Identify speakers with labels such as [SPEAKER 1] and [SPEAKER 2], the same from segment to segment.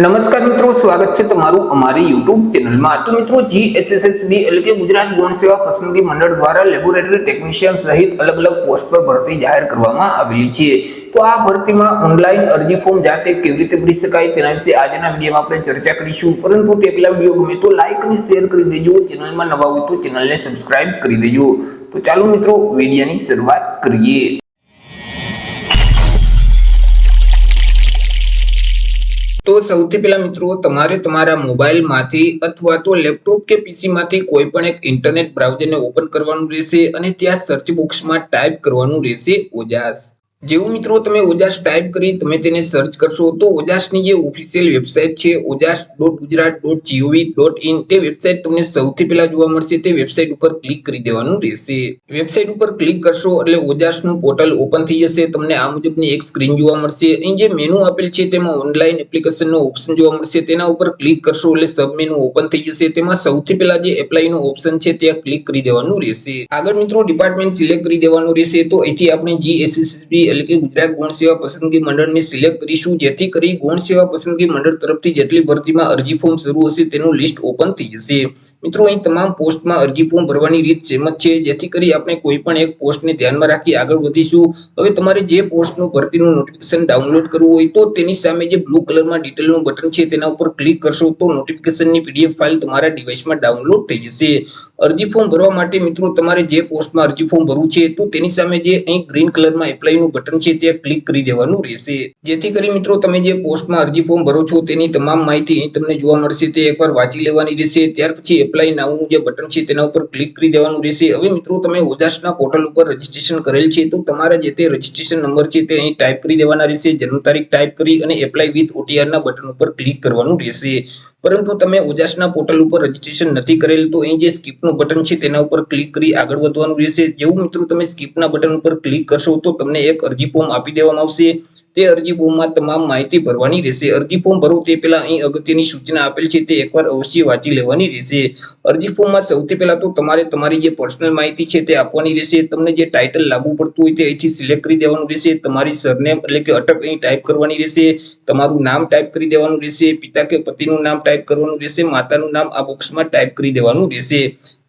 [SPEAKER 1] નમસ્કાર મિત્રો, સ્વાગત છે તમારું અમારી YouTube ચેનલમાં। તો મિત્રો, જીએસએસબી એટલે કે ગુજરાત ગૌણ સેવા પસંદગી મંડળ દ્વારા લેબોરેટરી ટેકનિશિયન સહિત અલગ અલગ પોસ્ટ પર ભરતી જાહેર કરવામાં આવેલી છે। તો આ ભરતીમાં ઓનલાઈન અરજી ફોર્મ જાતે કેવી રીતે ભરી શકાય તેના વિશે આજના વિડીયોમાં આપણે ચર્ચા કરીશું। પરંતુ તે પહેલા વિડીયો ગમે તો લાઈક અને શેર કરી દેજો, ચેનલમાં નવા હોય તો ચેનલને સબસ્ક્રાઇબ કરી દેજો। તો ચાલો મિત્રો, વિડીયોની શરૂઆત કરીએ। તો સૌથી પહેલા મિત્રો, તમારે તમારા મોબાઈલમાંથી અથવા તો લેપટોપ કે પીસીમાંથી કોઈ પણ એક ઇન્ટરનેટ બ્રાઉઝરને ઓપન કરવાનું રહેશે અને ત્યાં સર્ચ બોક્સમાં ટાઈપ કરવાનું રહેશે ઓજાસ। જેવું મિત્રો તમે ઓજાસ ટાઈપ કરી તમે તેને સર્ચ કરશો તો ઓજાસની જે ઓફિશિયલ વેબસાઇટ છે ojas.gujarat.gov.in તે વેબસાઇટ તમને સૌથી પહેલા જોવા મળશે। તે વેબસાઇટ ઉપર ક્લિક કરી દેવાનું રહેશે। વેબસાઇટ ઉપર ક્લિક કરશો એટલે ઓજાસનું પોર્ટલ ઓપન થઈ જશે। તમને આ મુજબની એક સ્ક્રીન જોવા મળશે। અહીં જે મેનુ આપેલ છે તેમાં ઓનલાઈન એપ્લિકેશનનો ઓપ્શન જોવા મળશે। તેના ઉપર ક્લિક કરશો એટલે સબ મેનુ ઓપન થઈ જશે। તેમાં સૌથી પહેલા જે એપ્લાયનો ઓપ્શન છે ત્યાં ક્લિક કરી દેવાનું રહેશે। આગળ મિત્રો ડિપાર્ટમેન્ટ સિલેક્ટ કરી દેવાનું રહેશે। તો અહીંથી આપણે જીએસએસબી એટલે કે ગુજરાત ગૌણ સેવા પસંદગી મંડળને સિલેક્ટ કરીશું, જેથી કરી ગૌણ સેવા પસંદગી મંડળ તરફથી જેટલી ભરતીમાં અરજી ફોર્મ શરૂ હશે તેનું લિસ્ટ ઓપન થઈ જશે। મિત્રો, અહીં તમામ પોસ્ટમાં અરજી ફોર્મ ભરવાની રીત સેમ જ છે, જેથી કરી આપણે કોઈ પણ એક પોસ્ટને ધ્યાનમાં રાખી આગળ વધીશું। હવે તમારે જે પોસ્ટનું ભરતીનું નોટિફિકેશન ડાઉનલોડ કરવું હોય તો તેની સામે જે બ્લુ કલરમાં ડિટેલનું બટન છે તેના ઉપર ક્લિક કરશો તો નોટિફિકેશનની પીડીએફ ફાઇલ તમારા ડિવાઇસમાં ડાઉનલોડ થઈ જશે। અરજી ફોર્મ ભરવા માટે મિત્રો તમારે જે પોસ્ટમાં અરજી ફોર્મ ભરવું છે તો તેની સામે જે અહીં ગ્રીન કલરમાં એપ્લાયનું બટન છે ત્યાં ક્લિક કરી દેવાનું રહેશે, જેથી કરી મિત્રો તમે જે પોસ્ટમાં અરજી ફોર્મ ભરો છો તેની તમામ માહિતી અહીં તમને જોવા મળશે। તે એકવાર વાંચી લેવાની રહેશે। ત્યાર પછી એપ્લાય નાઉનું જે બટન છે તેના ઉપર ક્લિક કરી દેવાનું રહેશે। હવે મિત્રો, તમે ઓજાસના પોર્ટલ ઉપર રજીસ્ટ્રેશન કરેલ છે તો તમારા જે તે રજીસ્ટ્રેશન નંબર છે તે અહીં ટાઈપ કરી દેવાના રહેશે। જન્મ તારીખ ટાઈપ કરી અને એપ્લાય વિથ ઓટીઆરના બટન ઉપર ક્લિક કરવાનું રહેશે। પરંતુ તમે ઓજાસના પોર્ટલ ઉપર રજીસ્ટ્રેશન નથી કરેલ તો અહીં જે સ્કીપનું બટન છે તેના ઉપર ક્લિક કરી આગળ વધવાનું રહેશે। જેવું મિત્રો તમે સ્કીપના બટન ઉપર ક્લિક કરશો તો તમને એક અરજી ફોર્મ આપી દેવામાં આવશે। તે અરજી ફોર્મમાં તમામ માહિતી ભરવાની રહેશે। અરજી ફોર્મ ભરો તે પહેલા અહીં અગત્યની સૂચના આપેલ છે તે એકવાર અવશ્ય વાંચી લેવાની રહેશે। અરજી ફોર્મમાં સૌથી પહેલા તો તમારે તમારી જે પર્સનલ માહિતી છે તે આપવાની રહેશે। તમને જે ટાઇટલ લાગુ પડતું હોય તે અહીંથી સિલેક્ટ કરી દેવાનું રહેશે। તમારી સરનેમ એટલે કે અટક અહીં ટાઈપ કરવાની રહેશે। તમારું નામ ટાઈપ કરી દેવાનું રહેશે। પિતા કે પતિનું નામ ટાઈપ કરવાનું રહેશે। માતાનું નામ આ બોક્સમાં ટાઈપ કરી દેવાનું રહેશે।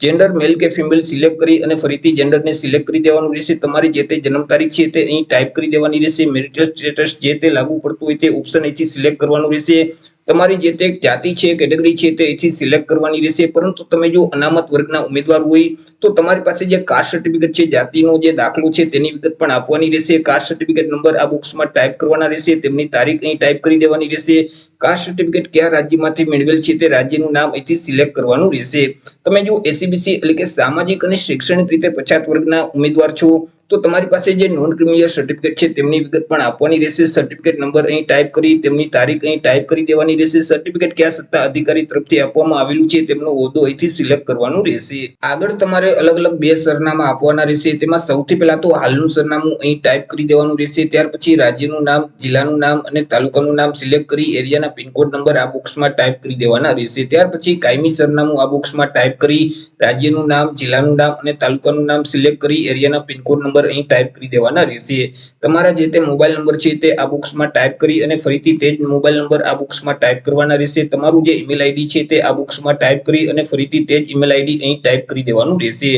[SPEAKER 1] જેન્ડર મેલ કે ફિમેલ સિલેક્ટ કરી અને ફરીથી જેન્ડરને સિલેક્ટ કરી દેવાનું રહેશે। તમારી જે તે જન્મ તારીખ છે તે અહીં ટાઈપ કરી દેવાની રહેશે। મેરિટલ સ્ટેટસ જે તે લાગુ પડતું હોય તે ઓપ્શન અહીંથી સિલેક્ટ કરવાનું રહેશે। તમારી જે તે જાતિ છે, કેટેગરી છે તે અહીંથી સિલેક્ટ કરવાની રહેશે। પરંતુ તમે જો અનામત વર્ગના ઉમેદવાર હોય તો તમારી પાસે જે કાસ્ટ સર્ટિફિકેટ છે, જાતિનો જે દાખલો છે તેની વિગત પણ આપવાની રહેશે। કાસ્ટ સર્ટિફિકેટ નંબર આ બોક્સમાં ટાઈપ કરવાના રહેશે। તેમની તારીખ અહીં ટાઈપ કરી દેવાની રહેશે। કાસ્ટ સર્ટિફિકેટ કયા રાજ્યમાંથી મેળવેલ છે તે રાજ્યનું નામ અહીંથી સિલેક્ટ કરવાનું રહેશે। તમે જો એસસીબીસી એટલે કે સામાજિક અને શૈક્ષણિક રીતે પછાત વર્ગના ઉમેદવાર છો તો તમારી પાસે જે નોન ક્રિમિનલ સર્ટિફિકેટ છે તેમની વિગત પણ આપવાની રહેશે। સર્ટિફિકેટ નંબર અહીં ટાઈપ કરી તેમની તારીખ અહીં ટાઈપ કરી દેવાની રહેશે। સર્ટિફિકેટ કયા સત્તા અધિકારી તરફથી આપવામાં આવેલું છે તેમનો હોદ્દો અહીંથી સિલેક્ટ કરવાનું રહેશે। આગળ તમારે અલગ અલગ બે સરનામા આપવાના રહેશે। તેમાં સૌથી પહેલા તો હાલનું સરનામું અહીં ટાઈપ કરી દેવાનું રહેશે। ત્યાર પછી રાજ્યનું નામ, જિલ્લાનું નામ અને તાલુકાનું નામ સિલેક્ટ કરી એરિયાના પિનકોડ નંબર આ બોક્સમાં ટાઈપ કરી દેવાના રહેશે। ત્યાર પછી કાયમી સરનામું આ બોક્સમાં ટાઈપ કરી રાજ્યનું નામ, જિલ્લાનું નામ અને તાલુકાનું નામ સિલેક્ટ કરી એરિયાના પિનકોડ નંબર અહીં ટાઈપ કરી દેવાના રહેશે। તમારા જે તે મોબાઈલ નંબર છે તે આ બોક્સમાં ટાઈપ કરી અને ફરીથી તે જ મોબાઈલ નંબર આ બોક્સમાં ટાઈપ કરવાના રહેશે। તમારું જે ઈમેલ આઈડી છે તે આ બોક્સમાં ટાઈપ કરી અને ફરીથી તે જ ઈમેલ આઈડી અહીં ટાઈપ કરી દેવાનું રહેશે।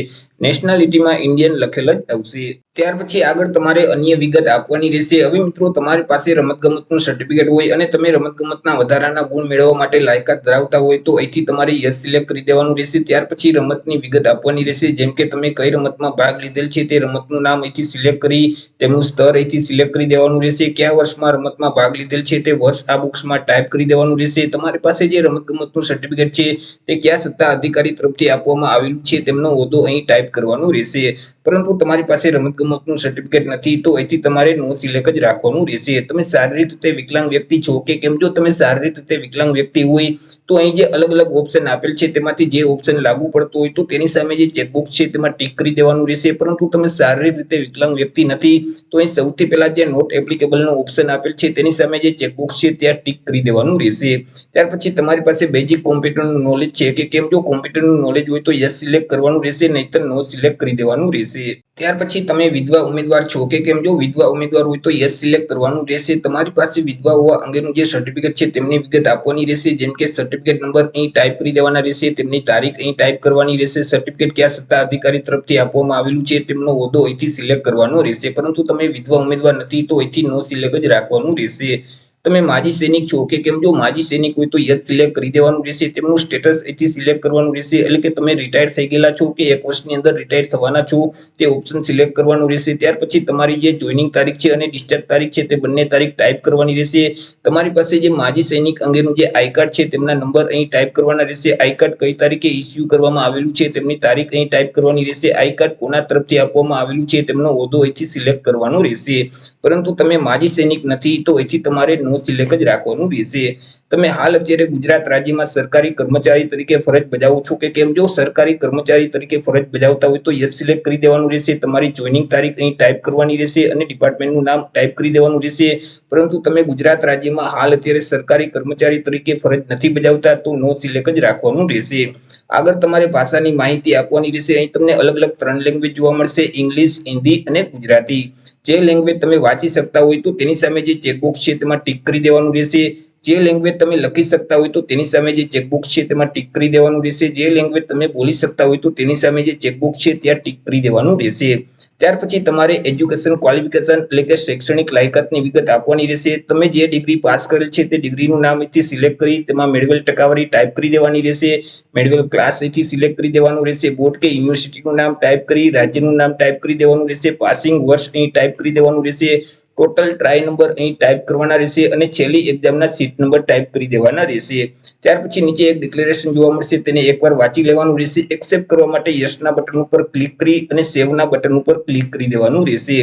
[SPEAKER 1] નેશનાલિટીમાં ઇન્ડિયન લખેલ જ આવશે। ત્યાર પછી આગળ તમારે અન્ય વિગત આપવાની રહેશે। હવે મિત્રો, તમારી પાસે રમતગમતનું સર્ટિફિકેટ હોય અને તમે રમતગમતના વધારાના ગુણ મેળવવા માટે લાયકાત ધરાવતા હોય તો અહીંથી તમારે યસ સિલેક્ટ કરી દેવાનું રહેશે। ત્યાર પછી રમતની વિગત આપવાની રહેશે, જેમ કે તમે કઈ રમતમાં ભાગ લીધેલ છે તે રમતનું નામ અહીંથી સિલેક્ટ કરી તેમનું સ્તર અહીંથી સિલેક્ટ કરી દેવાનું રહેશે। કયા વર્ષમાં રમતમાં ભાગ લીધેલ છે તે વર્ષ આ બોક્સમાં ટાઈપ કરી દેવાનું રહેશે। તમારી પાસે જે રમતગમતનું સર્ટિફિકેટ છે તે કયા સત્તા અધિકારી તરફથી આપવામાં આવેલું છે તેમનો હોદ્દો અહીં ટાઈપ કરવાનું રહેશે। પરંતુ તમારી પાસે રમતગમતનું સર્ટિફિકેટ નથી તો અહીંથી તમારે નો સિલેક્ટ જ રાખવાનું રહેશે। તમે શારીરિક રીતે વિકલાંગ વ્યક્તિ છો કે કેમ? જો તમે શારીરિક રીતે વિકલાંગ વ્યક્તિ હોય તો અહીં જે અલગ અલગ ઓપ્શન આપેલ છે તેમાંથી જે ઓપ્શન લાગુ પડતો હોય તો તેની સામે જે ચેકબોક્સ છે તેમાં ટીક કરી દેવાનું રહેશે। પરંતુ તમે શારીરિક રીતે વિકલાંગ વ્યક્તિ નથી તો અહીં સૌથી પહેલા જે નોટ એપ્લિકેબલનો ઓપ્શન આપેલ છે તેની સામે જે ચેકબોક્સ છે ત્યાં ટીક કરી દેવાનું રહેશે। ત્યાર પછી તમારી પાસે બેઝિક કોમ્પ્યુટરનું નોલેજ છે કે કેમ? જો કોમ્પ્યુટરનું નોલેજ હોય તો યસ સિલેક્ટ કરવાનું રહેશે, નહીતર નો સિલેક્ટ કરી દેવાનું રહેશે। રહેશે। ત્યાર પછી તમે વિધવા ઉમેદવાર છો કે કેમ? જો વિધવા ઉમેદવાર હોય તો યસ સિલેક્ટ કરવાનું રહેશે। તમારી પાસે વિધવા હોવા અંગેનું જે સર્ટિફિકેટ છે તેમની વિગત આપવાની રહેશે, જેમ કે સર્ટિફિકેટ નંબર અહીં ટાઈપ કરી દેવાના રહેશે, તેમની તારીખ અહીં ટાઈપ કરવાની રહેશે, સર્ટિફિકેટ કયા સત્તા અધિકારી તરફથી આપવામાં આવેલું છે તેમનો હોદ્દો અહીંથી સિલેક્ટ કરવાનો રહેશે। પરંતુ તમે વિધવા ઉમેદવાર નથી તો અહીંથી નો સિલેક્ટ જ રાખવાનું રહેશે। તમે માજી સૈનિક છો કે કેમ? જો માજી સૈનિક હોય તો યસ સિલેક્ટ કરી દેવાનું રહેશે, તેમનું સ્ટેટસ અહીંથી સિલેક્ટ કરવાનું રહેશે, એટલે કે તમે રિટાયર થઈ ગયેલા છો કે 1 વર્ષની અંદર રિટાયર થવાના છો તે ઓપ્શન સિલેક્ટ કરવાનું રહેશે। ત્યાર પછી તમારી જે જોઈનિંગ તારીખ છે અને ડિસ્ચાર્જ તારીખ છે તે બંને તારીખ ટાઈપ કરવાની રહેશે। તમારી પાસે જે માજી સૈનિક અંગેનું જે આઈ કાર્ડ છે તેમના નંબર અહીં ટાઈપ કરવાના રહેશે। આઈ કાર્ડ કઈ તારીખે ઇસ્યુ કરવામાં આવેલું છે તેમની તારીખ અહીં ટાઈપ કરવાની રહેશે। આઈ કાર્ડ કોના તરફથી આપવામાં આવેલું છે તેમનો હોદ્દો અહીંથી સિલેક્ટ કરવાનો રહેશે। પરંતુ તમે માજી સૈનિક નથી તો અહીંથી તમારે નો સિલેક્ટ જ રાખવાનું રહેશે। તમે હાલ અત્યારે ગુજરાત રાજ્યમાં સરકારી કર્મચારી તરીકે ફરજ બજાવો છો કે કેમ? જો સરકારી કર્મચારી તરીકે ફરજ બજાવતા હોય તો યસ સિલેક્ટ કરી દેવાનું રહેશે, તમારી જોઈનિંગ તારીખ અહીં ટાઈપ કરવાની રહેશે અને ડિપાર્ટમેન્ટનું નામ ટાઈપ કરી દેવાનું રહેશે। પરંતુ તમે ગુજરાત રાજ્યમાં હાલ અત્યારે સરકારી કર્મચારી તરીકે ફરજ નથી બજાવતા તો નો સિલેક્ટ જ રાખવાનું રહેશે। આગળ તમારે ભાષાની માહિતી આપવાની રહેશે। અહીં તમને અલગ અલગ 3 લેંગ્વેજ જોવા મળશે, ઇંગ્લિશ, હિન્દી અને ગુજરાતી। જે લેંગ્વેજ તમે વાંચી શકતા હોય તો તેની સામે જે ચેકબોક્સ છે તેમાં ટીક કરી દેવાનું રહેશે। જે લેંગ્વેજ તમે લખી શકતા હોય તો તેની સામે જે ચેકબોક્સ છે તેમાં ટીક કરી દેવાનું રહેશે। જે લેંગ્વેજ તમે બોલી શકતા હોય તો તેની સામે જે ચેકબોક્સ છે ત્યાં ટીક કરી દેવાનું રહેશે। ત્યાર પછી તમારે એજ્યુકેશન ક્વોલિફિકેશન એટલે કે શૈક્ષણિક લાયકાતની વિગત આપવાની રહેશે। તમે જે ડિગ્રી પાસ કરેલ છે તે ડિગ્રીનું નામ અહીંથી સિલેક્ટ કરી તેમાં મેળવેલ ટકાવારી ટાઈપ કરી દેવાની રહેશે। મેળવેલ ક્લાસ અહીંથી સિલેક્ટ કરી દેવાનું રહેશે। બોર્ડ કે યુનિવર્સિટીનું નામ ટાઈપ કરી રાજ્યનું નામ ટાઈપ કરી દેવાનું રહેશે। પાસિંગ વર્ષ અહીં ટાઈપ કરી દેવાનું રહેશે। ટોટલ ટ્રાય નંબર અહીં ટાઈપ કરવાના રહેશે અને છેલ્લી એક્ઝામના સીટ નંબર ટાઈપ કરી દેવાના રહેશે। ત્યાર પછી નીચે એક ડિક્લેરેશન જોવા મળશે, તેને એકવાર વાંચી લેવાનું રહેશે। એક્સેપ્ટ કરવા માટે યસના બટન ઉપર ક્લિક કરી અને સેવના બટન ઉપર ક્લિક કરી દેવાનું રહેશે।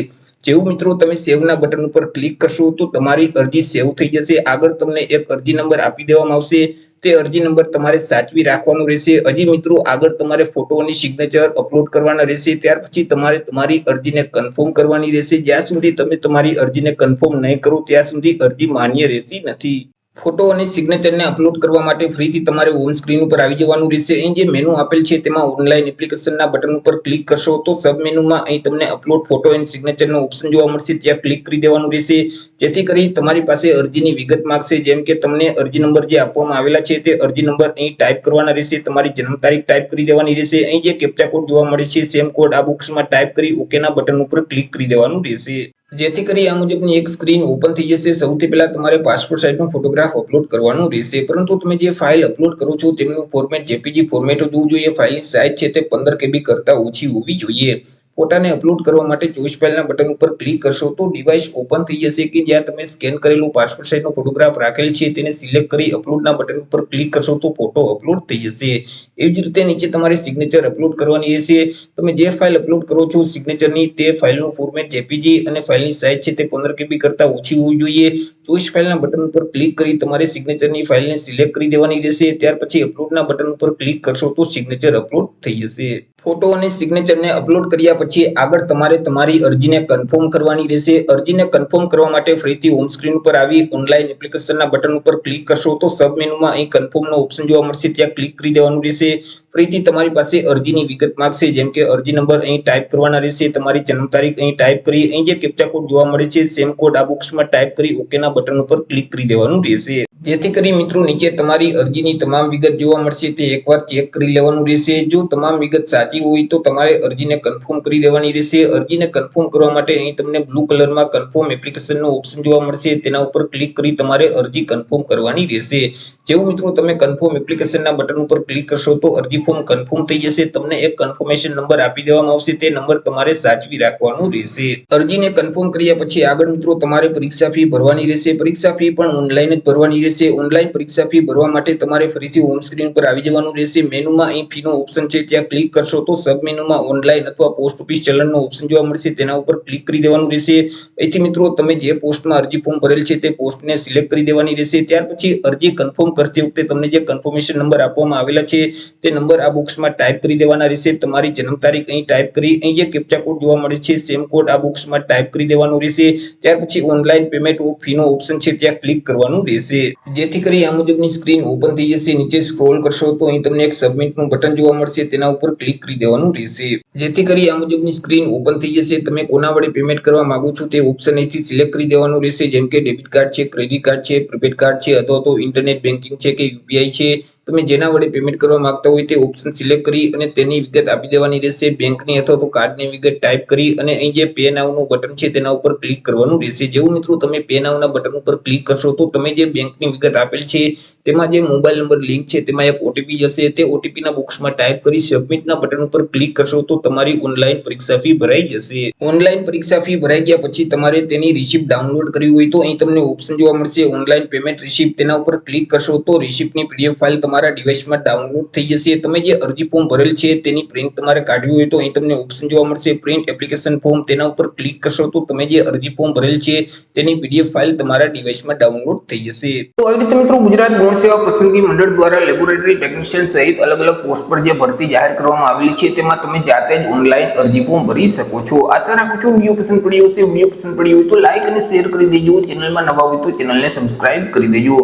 [SPEAKER 1] જેવું મિત્રો તમે સેવના બટન ઉપર ક્લિક કરશો તો તમારી અરજી સેવ થઈ જશે। આગળ તમને એક અરજી નંબર આપી દેવામાં આવશે, તે અરજી નંબર તમારે સાચવી રાખવાનો રહેશે। હજી મિત્રો આગળ તમારે ફોટો અને સિગ્નેચર અપલોડ કરવાના રહેશે। ત્યાર પછી તમારે તમારી અરજીને કન્ફર્મ કરવાની રહેશે। જ્યાં સુધી તમે તમારી અરજીને કન્ફર્મ નહીં કરો ત્યાં સુધી અરજી માન્ય રહેતી નથી। ફોટો અને સિગ્નેચરને અપલોડ કરવા માટે ફરીથી તમારે હોમ સ્ક્રીન ઉપર આવી જવાનું રહેશે। અહીં જે મેનુ આપેલ છે તેમાં ઓનલાઈન એપ્લિકેશનના બટન ઉપર ક્લિક કરશો તો સબ મેનુમાં અહીં તમને અપલોડ ફોટો એન્ડ સિગ્નેચરનો ઓપ્શન જોવા મળશે, ત્યાં ક્લિક કરી દેવાનું રહેશે। જેથી કરી તમારી પાસે અરજીની વિગત માંગશે, જેમ કે તમને અરજી નંબર જે આપવામાં આવેલા છે તે અરજી નંબર અહીં ટાઈપ કરવાના રહેશે। તમારી જન્મ તારીખ ટાઈપ કરી દેવાની રહેશે। અહીં જે કેપ્ચા કોડ જોવા મળે છે સેમ કોડ આ બોક્સમાં ટાઈપ કરી ઓકેના બટન ઉપર ક્લિક કરી દેવાનું રહેશે। જેથી કરી આ મુજબની એક સ્ક્રીન ઓપન થઈ જશે। સૌથી પહેલા તમારે પાસપોર્ટ સાઇઝનો ફોટોગ્રાફ અપલોડ કરવાનો રહેશે, પરંતુ તમે જે ફાઇલ અપલોડ કરો છો તેમનું ફોર્મેટ જેપીજી ફોર્મેટ જોવું જોઈએ। ફાઇલની સાઇઝ છે તે 15 KB કરતા ઓછી હોવી જોઈએ। ફોટાને અપલોડ કરવા માટે ચોઈસ ફાઇલના બટન ઉપર ક્લિક કરશો તો ડિવાઇસ ઓપન થઈ જશે કે જ્યાં તમે સ્કેન કરેલો પાસપોર્ટ સાઇઝનો ફોટોગ્રાફ રાખેલ છે તેને સિલેક્ટ કરી અપલોડના બટન ઉપર ક્લિક કરશો તો ફોટો અપલોડ થઈ જશે। એવી જ રીતે નીચે તમારે સિગ્નેચર અપલોડ કરવાની રહેશે। તમે જે ફાઇલ અપલોડ કરો છો સિગ્નેચરની તે ફાઇલનું ફોર્મેટ જેપીજી અને ફાઇલની સાઇઝ છે તે 15 KB કરતા ઓછી હોવી જોઈએ। ચોઈસ ફાઇલના બટન ઉપર ક્લિક કરી તમારે સિગ્નેચરની ફાઇલને સિલેક્ટ કરી દેવાની રહેશે। ત્યાર પછી અપલોડના બટન ઉપર ક્લિક કરશો તો સિગ્નેચર અપલોડ થઈ જશે। ફોટો અને સિગ્નેચરને અપલોડ કર્યા પછી આગળ તમારે તમારી અરજીને કન્ફર્મ કરવાની રહેશે। અરજીને કન્ફર્મ કરવા માટે ફરીથી હોમ સ્ક્રીન ઉપર આવી ઓનલાઈન એપ્લિકેશનના બટન ઉપર ક્લિક કરશો તો સબ મેનુમાં અહીં કન્ફર્મનો ઓપ્શન જોવા મળશે, ત્યાં ક્લિક કરી દેવાનું રહેશે। ફરીથી તમારી પાસે અરજીની વિગત માંગશે, જેમ કે અરજી નંબર અહીં ટાઈપ કરવાના રહેશે, તમારી જન્મ તારીખ અહીં ટાઈપ કરી અહીં જે કેપ્ચા કોડ જોવા મળે છે સેમ કોડ આ બોક્સમાં ટાઈપ કરી ઓકેના બટન ઉપર ક્લિક કરી દેવાનું રહેશે। જેથી કરી મિત્રો નીચે તમારી અરજીની તમામ વિગત જોવા મળશે તે એકવાર ચેક કરી લેવાનું રહેશે। જો તમામ વિગત સાચી હોય તો તમારે અરજીને કન્ફર્મ કરી દેવાની રહેશે। અરજીને કન્ફર્મ કરવા માટે અહીં તમને બ્લુ કલરમાં કન્ફર્મ એપ્લિકેશનનો ઓપ્શન જોવા મળશે, તેના ઉપર ક્લિક કરી તમારે અરજી કન્ફર્મ કરવાની રહેશે। જેવું મિત્રો તમે કન્ફર્મ એપ્લિકેશનના બટન ઉપર ક્લિક કરશો તો અરજી ફોર્મ કન્ફર્મ થઈ જશે। તમને એક કન્ફર્મેશન નંબર આપી દેવામાં આવશે, તે નંબર તમારે સાચવી રાખવાનો રહેશે। અરજીને કન્ફર્મ કર્યા પછી આગળ મિત્રો તમારે પરીક્ષા ફી ભરવાની રહેશે। પરીક્ષા ફી પણ ઓનલાઈન જ ભરવાની રહેશે। ઓનલાઈન પરીક્ષા ફી ભરવા માટે તમારે ફરીથી હોમ સ્ક્રીન પર આવી જવાનું રહેશે। મેનુમાં અહીં ફીનો ઓપ્શન છે ત્યાં ક્લિક કરશો તો સબ મેનુમાં ઓનલાઈન અથવા પોસ્ટ ઓફિસ ચલણનો ઓપ્શન જોવા મળશે, તેના ઉપર ક્લિક કરી દેવાનું રહેશે। અહીંથી મિત્રો તમે જે પોસ્ટમાં અરજી ફોર્મ ભરેલ છે તે પોસ્ટને સિલેક્ટ કરી દેવાની રહેશે। ત્યાર પછી અરજી કન્ફર્મ કરતી વખતે તમને જે કન્ફર્મેશન નંબર આપવામાં આવેલા છે તે નંબર નંબર આ બોક્સમાં ટાઈપ કરી દેવાના રહેશે, તમારી જન્મ તારીખ અહીં ટાઈપ કરી અહીં જે કેપ્ચા કોડ જોવા મળે છે સેમ કોડ આ બોક્સમાં ટાઈપ કરી દેવાનો રહેશે। ત્યાર પછી ઓનલાઈન પેમેન્ટ ફીનો ઓપ્શન છે ત્યાં ક્લિક કરવાનું રહેશે, જેથી કરી આ મુજબની સ્ક્રીન ઓપન થઈ જશે। નીચે સ્ક્રોલ કરશો તો અહીં તમને એક સબમિટનું બટન જોવા મળશે, તેના ઉપર ક્લિક કરી દેવાનું રહેશે, જેથી કરી આ મુજબની સ્ક્રીન ઓપન થઈ જશે। તમે કોના વડે પેમેન્ટ કરવા માંગો છો તે ઓપ્શન અહીંથી સિલેક્ટ કરી દેવાનું રહેશે, જેમ કે ડેબિટ કાર્ડ છે, ક્રેડિટ કાર્ડ છે, પ્રીપેડ કાર્ડ છે, અથવા તો ઇન્ટરનેટ બેન્કિંગ છે કે યુપીઆઈ છે। તમે જેના વડે પેમેન્ટ કરવા માંગતા હોય તે ઓપ્શન સિલેક્ટ કરી અને તેની વિગત આપી દેવાની રહેશે, બેંકની અથવા તો કાર્ડની વિગત ટાઈપ કરી અને અહીં જે પે નાઉનું બટન છે તેના ઉપર ક્લિક કરવાનું રહેશે। જેવું મિત્રો તમે પે નાઉના બટન ઉપર ક્લિક કરશો તો તમે જે બેંકની વિગત આપેલ છે તેમાં જે મોબાઈલ નંબર લિંક છે તેમાં એક ઓટીપી જશે, તે ઓટીપીના બોક્સમાં ટાઈપ કરી સબમિટના બટન ઉપર ક્લિક કરશો તો તમારી ઓનલાઈન પરીક્ષા ફી ભરાઈ જશે। ઓનલાઈન પરીક્ષા ફી ભરાઈ ગયા પછી તમારે તેની રિસિપ્ટ ડાઉનલોડ કરવી હોય તો અહીં તમને ઓપ્શન જોવા મળશે ઓનલાઈન પેમેન્ટ રિસિપ્ટ, તેના ઉપર ક્લિક કરશો તો રિસિપ્ટની પીડીએફ ફાઇલ તમારા ડિવાઇસમાં ડાઉનલોડ થઈ જશે। તમે જે અરજી ફોર્મ ભરેલ છે તેની પ્રિન્ટ તમારે કાઢવી હોય તો અહીં તમને ઓપ્શન જોવા મળશે પ્રિન્ટ એપ્લિકેશન ફોર્મ, તેના ઉપર ક્લિક કરશો તો તમે જે અરજી ફોર્મ ભરેલ છે તેની પીડીએફ ફાઇલ તમારા ડિવાઇસમાં ડાઉનલોડ થઈ જશે। તો આવી રીતે મિત્રો ગુજરાત ગૌણ સેવા પસંદગી મંડળ દ્વારા લેબોરેટરી ટેકનિશિયન સહિત અલગ અલગ પોસ્ટ પર જે ભરતી જાહેર કરવામાં આવેલી છે તેમાં તમે જાતે જ ઓનલાઈન અરજી ફોર્મ ભરી શકો છો। આશા રાખું છું વિડીયો પસંદ પડ્યો હશે। વિડીયો પસંદ પડ્યો હોય તો લાઈક અને શેર કરી દેજો, ચેનલમાં નવા હોય તો ચેનલને સબસ્ક્રાઇબ કરી દેજો।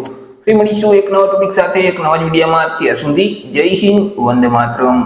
[SPEAKER 1] ફરી મળીશું એક નવા ટોપિક સાથે એક નવા જ વિડીયોમાં। ત્યાં સુધી જય હિન્દ, વંદે માતરમ।